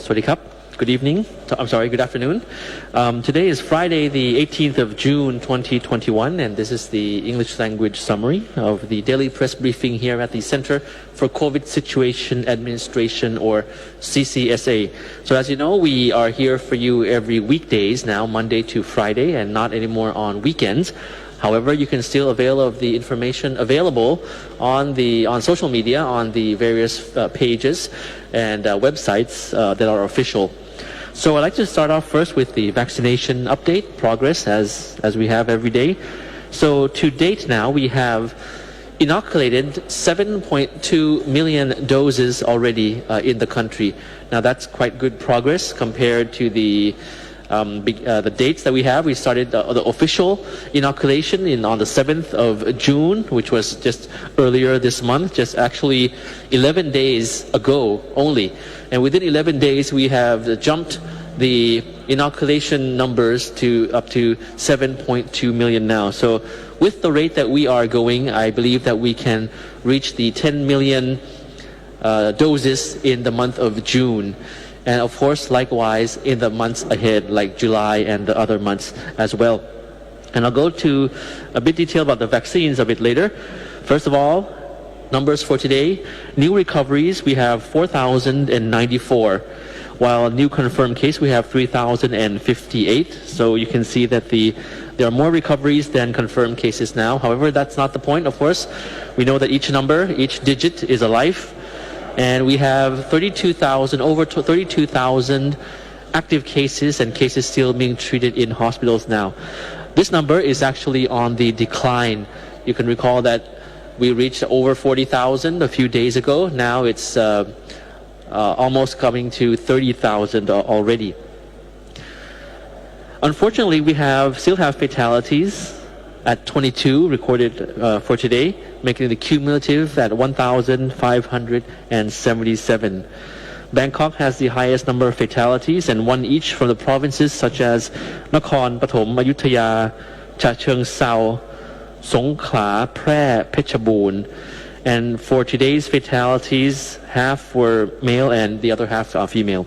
Sawasdee Krub. Good evening. Good afternoon. Today is Friday, the 18th of June, 2021, and this is the English language summary of the daily press briefing here at the Center for COVID Situation Administration, or CCSA. So as you know, we are here for you every weekdays now, Monday to Friday, and not anymore on weekends. However, you can still avail of the information available on social media, on the various pages and websites that are official. So I'd like to start off first with the vaccination update progress as we have every day. So to date now, we have inoculated 7.2 million doses already in the country. Now that's quite good progress compared to the dates that we have. We started the official inoculation on the 7th of June, which was just earlier this month, just actually 11 days ago only. And within 11 days, we have jumped the inoculation numbers to up to 7.2 million now. So with the rate that we are going, I believe that we can reach the 10 million doses in the month of June. And of course, likewise, in the months ahead, like July and the other months as well. And I'll go to a bit detail about the vaccines a bit later. First of all, numbers for today. New recoveries, we have 4,094. While new confirmed case, we have 3,058. So you can see that there are more recoveries than confirmed cases now. However, that's not the point, of course. We know that each number, each digit is a life. And we have over 32,000 active cases and cases still being treated in hospitals now. This number is actually on the decline. You can recall that we reached over 40,000 a few days ago. Now it's almost coming to 30,000 already. Unfortunately, we still have fatalities at 22 recorded for today, making the cumulative at 1,577. Bangkok has the highest number of fatalities, and one each from the provinces such as Nakhon Pathom, Ayutthaya, Cha Cheong Sao, Songkhla, Phrae, Phetchabun. And for today's fatalities, half were male and the other half are female.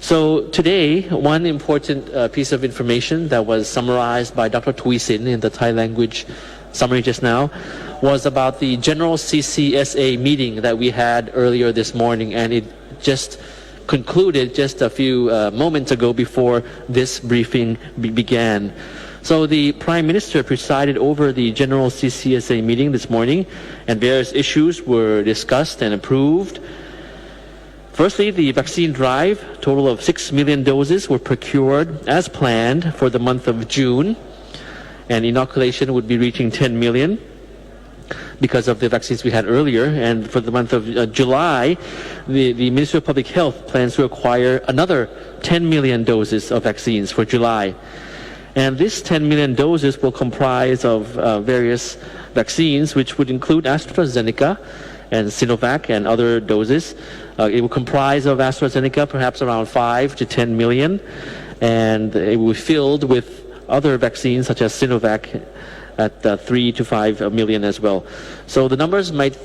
So today, one important piece of information that was summarized by Dr. Teasing in the Thai language summary just now was about the general CCSA meeting that we had earlier this morning, and it just concluded just a few moments ago before this briefing began. So the Prime Minister presided over the general CCSA meeting this morning, and various issues were discussed and approved. Firstly, the vaccine drive, total of 6 million doses were procured as planned for the month of June, and inoculation would be reaching 10 million because of the vaccines we had earlier. And for the month of July, the Ministry of Public Health plans to acquire another 10 million doses of vaccines for July. And this 10 million doses will comprise of various vaccines, which would include AstraZeneca and Sinovac and other doses. It will comprise of AstraZeneca perhaps around 5 to 10 million, and it will be filled with other vaccines such as Sinovac at 3 to 5 million as well. So the numbers might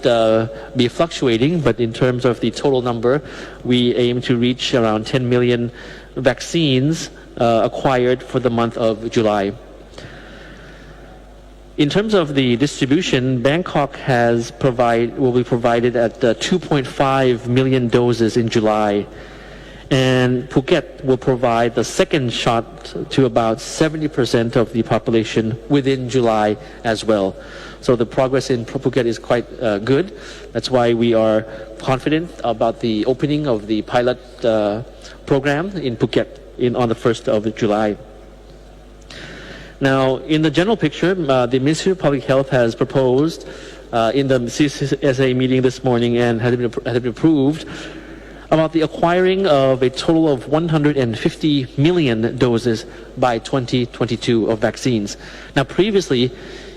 be fluctuating, but in terms of the total number, we aim to reach around 10 million vaccines acquired for the month of July. In terms of the distribution, Bangkok will be provided at 2.5 million doses in July, and Phuket will provide the second shot to about 70% of the population within July as well. So the progress in Phuket is quite good. That's why we are confident about the opening of the pilot program in Phuket on the 1st of July. Now, in the general picture, the Ministry of Public Health has proposed in the CCSA meeting this morning and has been approved about the acquiring of a total of 150 million doses by 2022 of vaccines. Now, previously,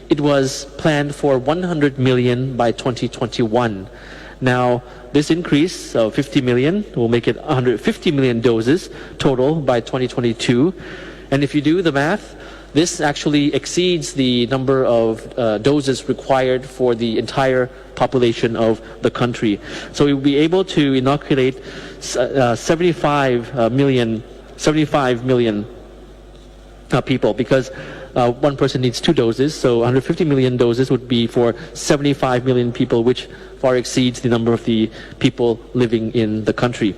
it was planned for 100 million by 2021. Now, this increase of 50 million will make it 150 million doses total by 2022. And if you do the math, This actually exceeds the number of doses required for the entire population of the country. So we will be able to inoculate 75 million people, because one person needs 2 doses, so 150 million doses would be for 75 million people, which far exceeds the number of the people living in the country.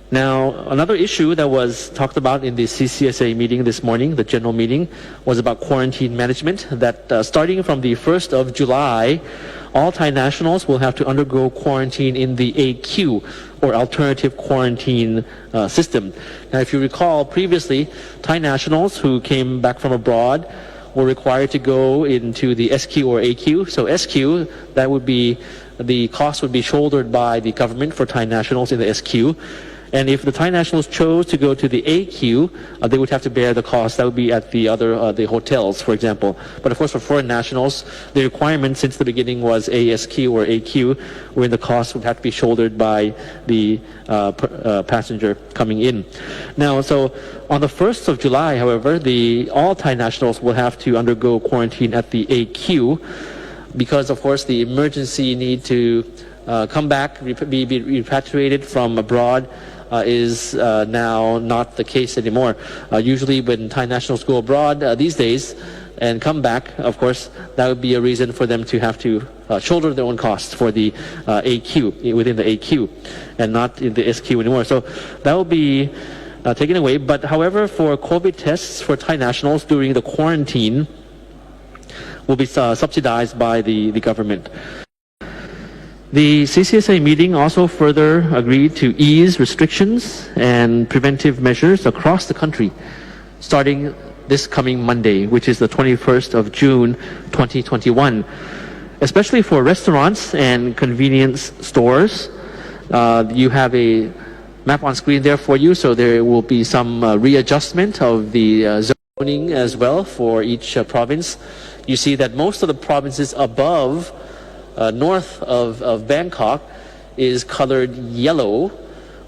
Now, another issue that was talked about in the CCSA meeting this morning, the general meeting, was about quarantine management, that starting from the 1st of July, all Thai nationals will have to undergo quarantine in the AQ, or alternative quarantine system. Now, if you recall, previously, Thai nationals who came back from abroad were required to go into the SQ or AQ. So SQ, that would be, the cost would be shouldered by the government for Thai nationals in the SQ. And if the Thai nationals chose to go to the AQ, they would have to bear the cost. That would be at the other the hotels, for example. But of course, for foreign nationals, the requirement since the beginning was ASQ or AQ, where the cost would have to be shouldered by the passenger coming in. Now, so on the 1st of July, however, all Thai nationals will have to undergo quarantine at the AQ, because of course the emergency need to come back, be repatriated from abroad is now not the case anymore. Usually when Thai nationals go abroad these days and come back, of course, that would be a reason for them to have to shoulder their own costs for the AQ, within the AQ, and not in the SQ anymore. So that will be taken away. But however, for COVID tests for Thai nationals during the quarantine will be subsidized by the government. The CCSA meeting also further agreed to ease restrictions and preventive measures across the country, starting this coming Monday, which is the 21st of June 2021. Especially for restaurants and convenience stores, you have a map on screen there for you, so there will be some readjustment of the zoning as well for each province. You see that most of the provinces above north of Bangkok is colored yellow,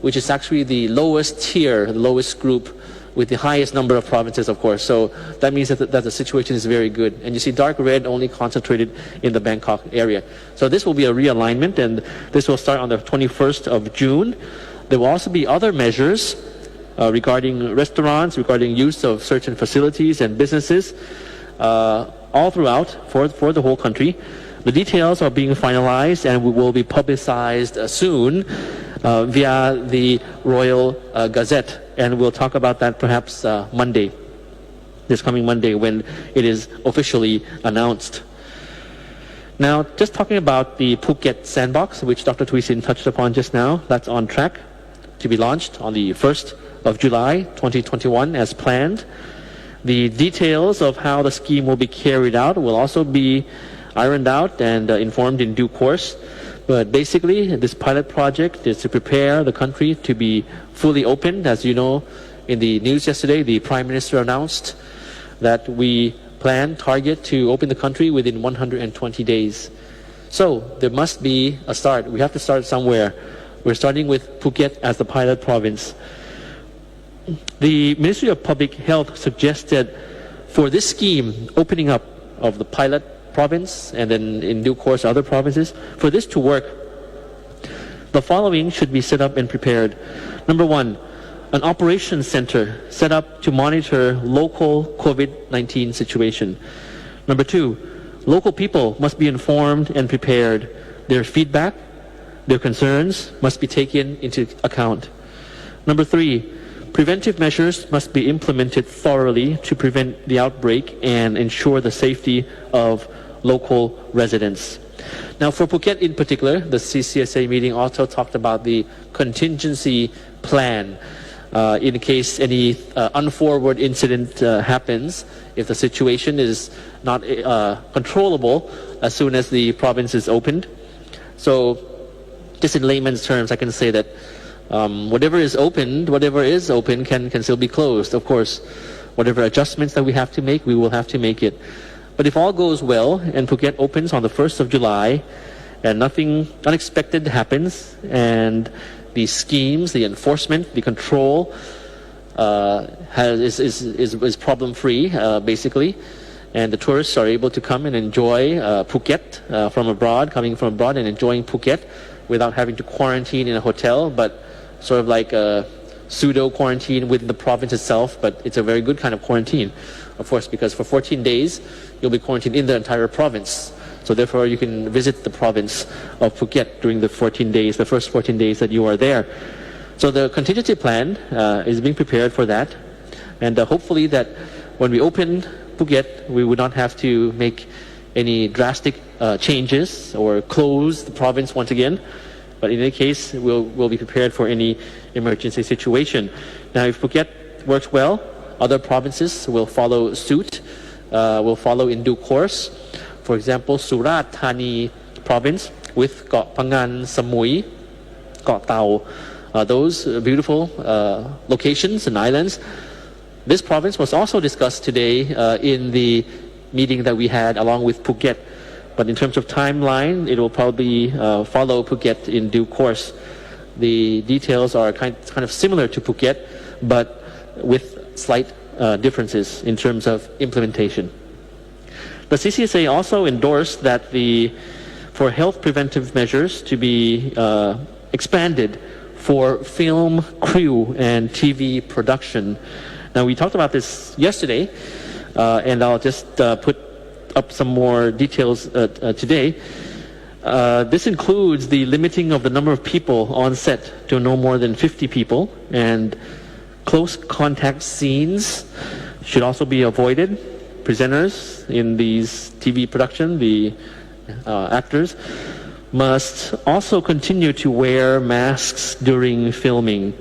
which is actually the lowest tier, the lowest group, with the highest number of provinces, of course. So that means that the situation is very good. And you see dark red only concentrated in the Bangkok area. So this will be a realignment, and this will start on the 21st of June. There will also be other measures regarding restaurants, regarding use of certain facilities and businesses all throughout for the whole country. The details are being finalized and will be publicized soon via the Royal Gazette. And we'll talk about that perhaps Monday, this coming Monday, when it is officially announced. Now, just talking about the Phuket Sandbox, which Dr. Tuisin touched upon just now, that's on track to be launched on the 1st of July 2021 as planned. The details of how the scheme will be carried out will also be ironed out and informed in due course. But basically, this pilot project is to prepare the country to be fully opened. As you know, in the news yesterday, the Prime Minister announced that we target to open the country within 120 days. So there must be a start. We have to start somewhere. We're starting with Phuket as the pilot province. The Ministry of Public Health suggested for this scheme, opening up of the pilot province and then in due course other provinces, for this to work, the following should be set up and prepared. Number one, an operations center set up to monitor local COVID-19 situation. Number two, local people must be informed and prepared. Their feedback, their concerns must be taken into account. Number three, preventive measures must be implemented thoroughly to prevent the outbreak and ensure the safety of local residents. Now, for Phuket in particular, the CCSA meeting also talked about the contingency plan in case any unforward incident happens, if the situation is not controllable as soon as the province is opened. So, just in layman's terms, I can say that whatever is open can still be closed. Of course, whatever adjustments that we have to make, we will have to make it. But if all goes well and Phuket opens on the 1st of July and nothing unexpected happens and the schemes, the enforcement, the control is problem-free, basically. And the tourists are able to come and enjoy Phuket from abroad, coming from abroad and enjoying Phuket without having to quarantine in a hotel, but sort of like a pseudo quarantine within the province itself. But it's a very good kind of quarantine, of course, because for 14 days you'll be quarantined in the entire province. So therefore you can visit the province of Phuket during the 14 days, the first 14 days that you are there. So the contingency plan is being prepared for that. And hopefully that when we open Phuket, we would not have to make any drastic changes or close the province once again. But in any case, we'll be prepared for any emergency situation. Now, if Phuket works well, other provinces will follow suit, will follow in due course. For example, Surat Thani province with Got Phangan, Samui, Got Tau, those beautiful locations and islands. This province was also discussed today in the meeting that we had along with Phuket. But in terms of timeline, it will probably follow Phuket in due course. The details are kind of similar to Phuket, but with slight differences in terms of implementation. The CCSA also endorsed that for health preventive measures to be expanded for film crew and TV production. Now, we talked about this yesterday, and I'll just put up some more details today. This includes the limiting of the number of people on set to no more than 50 people, and close contact scenes should also be avoided. Presenters in these TV production, the actors, must also continue to wear masks during filming,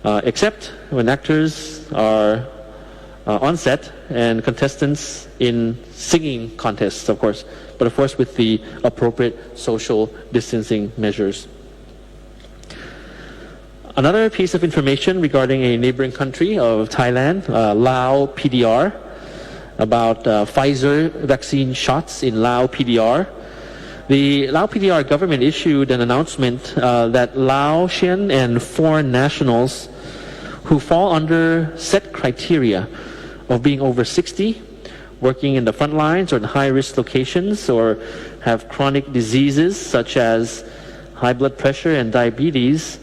except when actors are on set and contestants in singing contests, of course, but of course with the appropriate social distancing measures. Another piece of information regarding a neighboring country of Thailand, Lao PDR, about Pfizer vaccine shots in Lao PDR. The Lao PDR government issued an announcement that Laotian and foreign nationals who fall under set criteria of being over 60, working in the front lines or in high-risk locations, or have chronic diseases such as high blood pressure and diabetes,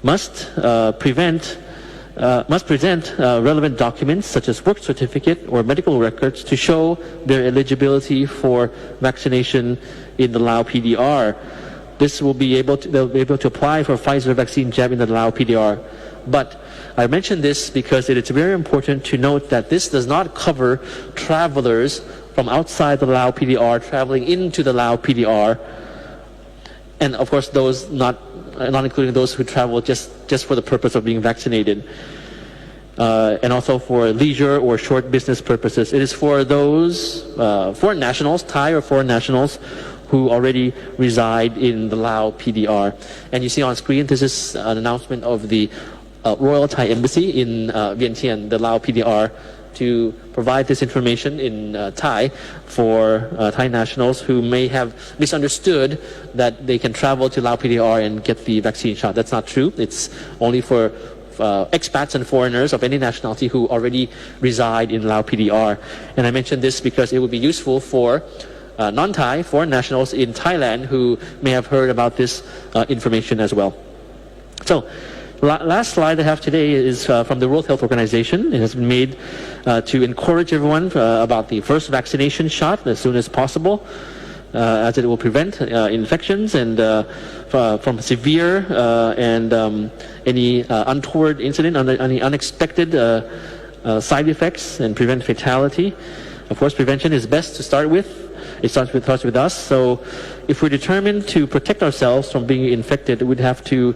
must present relevant documents such as work certificate or medical records to show their eligibility for vaccination in the Lao PDR. They'll be able to apply for Pfizer vaccine jab in the Lao PDR. But I mention this because it is very important to note that this does not cover travelers from outside the Lao PDR traveling into the Lao PDR, and of course those not including those who travel just for the purpose of being vaccinated, and also for leisure or short business purposes. It is for those foreign nationals, Thai or foreign nationals, who already reside in the Lao PDR. And you see on screen, this is an announcement of the Royal Thai Embassy in Vientiane, the Lao PDR, to provide this information in Thai for Thai nationals who may have misunderstood that they can travel to Lao PDR and get the vaccine shot. That's not true. It's only for expats and foreigners of any nationality who already reside in Lao PDR. And I mention this because it would be useful for non-Thai foreign nationals in Thailand who may have heard about this information as well. So, last slide I have today is from the World Health Organization. It has been made to encourage everyone about the first vaccination shot as soon as possible, as it will prevent infections and from severe and any untoward incident, any unexpected side effects, and prevent fatality. Of course, prevention is best to start with. It starts with us. So if we're determined to protect ourselves from being infected, we'd have to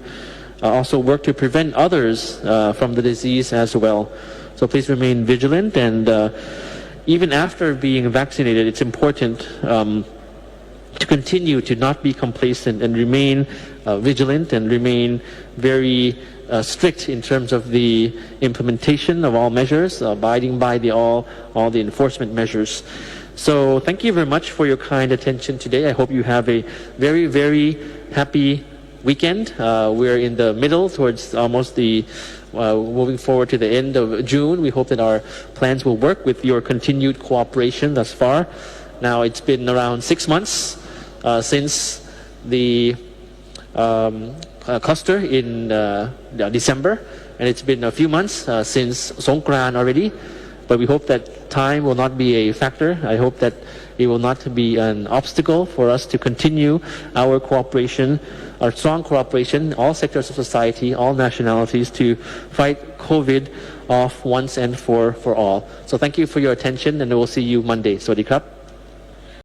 also work to prevent others from the disease as well. So please remain vigilant, and even after being vaccinated, it's important to continue to not be complacent and remain vigilant and remain very strict in terms of the implementation of all measures, abiding by all the enforcement measures. So thank you very much for your kind attention today. I hope you have a very, very happy weekend. We're in the middle towards almost the moving forward to the end of June. We hope that our plans will work with your continued cooperation thus far. Now, it's been around 6 months since the cluster in December, and it's been a few months since Songkran already. But we hope that time will not be a factor. I hope that it will not be an obstacle for us to continue our cooperation, our strong cooperation, all sectors of society, all nationalities, to fight COVID off once and for all. So thank you for your attention, and we'll see you Monday. Sawadee krap.